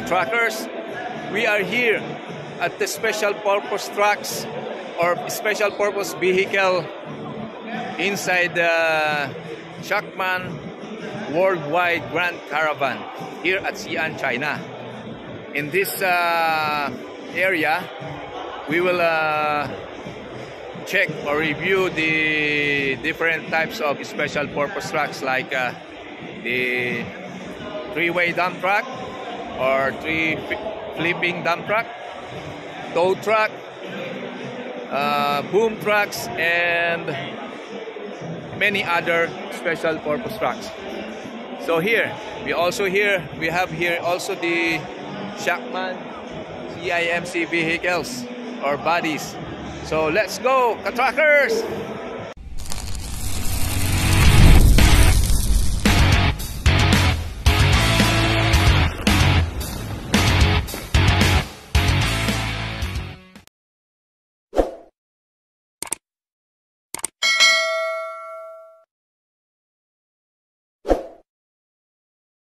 Truckers, we are here at the special purpose trucks or special purpose vehicle inside the Shackman Worldwide Grand Caravan here at Xi'an, China. In this area, we will check or review the different types of special purpose trucks like the three-way dump truck or flipping dump truck, tow truck, boom trucks, and many other special purpose trucks. So here we have here also the Shackman CIMC vehicles or bodies. So let's go, truckers!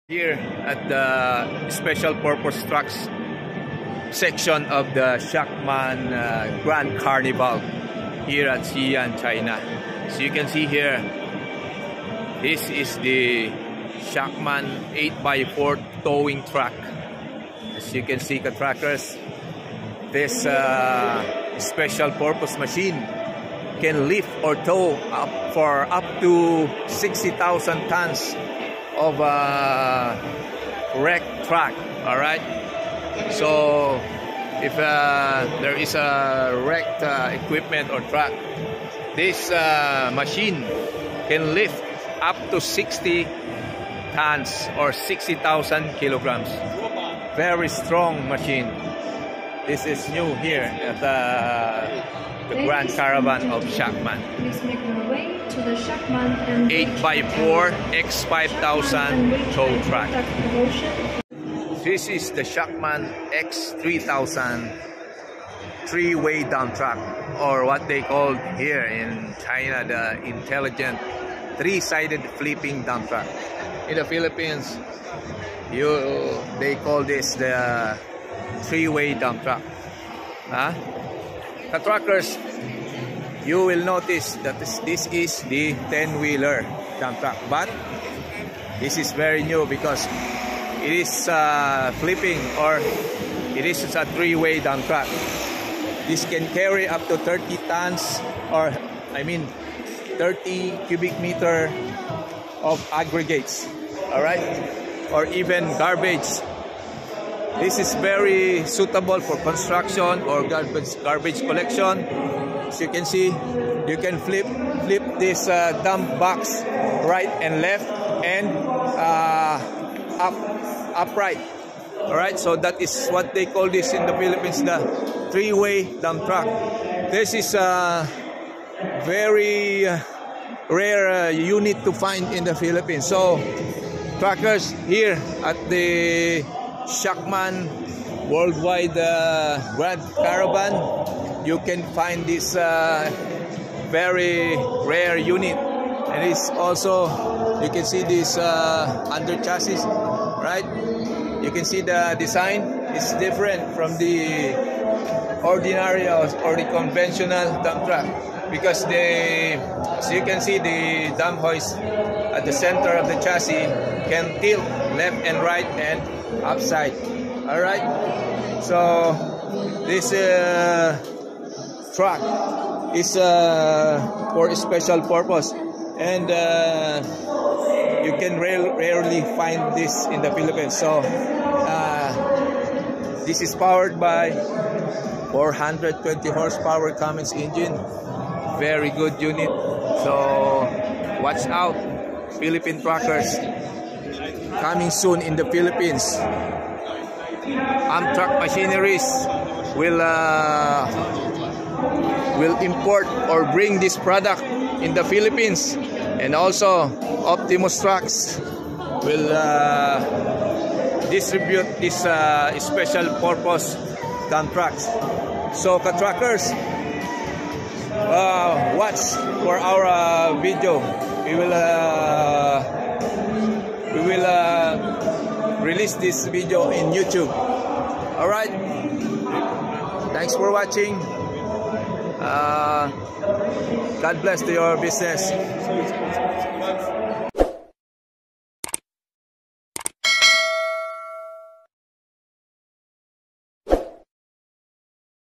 Here at the special purpose trucks section of the Shackman Grand Carnival here at Xi'an, China. So you can see here, this is the Shackman 8x4 towing truck. As you can see, truckers, this special purpose machine can lift or tow up for up to 60,000 tons of wrecked truck. All right, so if there is a wrecked equipment or truck, this machine can lift up to 60 tons or 60,000 kilograms. Very strong machine. This is new here at the Grand Caravan of Shackman. Please make your way to the Shackman 8x4 X5000 tow truck. This is the Shackman X3000 three-way dump truck, or what they call here in China the intelligent three-sided flipping dump truck. In the Philippines, they call this the three-way dump truck. The truckers, you will notice that this is the 10-wheeler dump truck, but this is very new because it is flipping, or it is a three-way dump truck. This can carry up to 30 tons, or I mean 30 cubic meter of aggregates, all right, or even garbage. This is very suitable for construction or garbage collection. As you can see, you can flip this dump box right and left and upright. All right, so that is what they call this in the Philippines, the three-way dump truck. This is a very rare unit to find in the Philippines. So truckers, here at the Shackman Worldwide Grand Caravan, you can find this very rare unit. And it's also, you can see this under chassis, right? You can see the design is different from the ordinary or the conventional dump truck, because as you can see, the dump hoist at the center of the chassis can tilt left and right and upside. All right, so this truck is for a special purpose, and you can rarely find this in the Philippines. So this is powered by 420 horsepower Cummins engine. Very good unit. So watch out, Philippine truckers. Coming soon in the Philippines. Amtrak Machineries will import or bring this product in the Philippines, and also Optimus Trucks will distribute this special purpose dump trucks. So truckers, watch for our video. We will release this video in YouTube. All right. Thanks for watching. God bless to your business.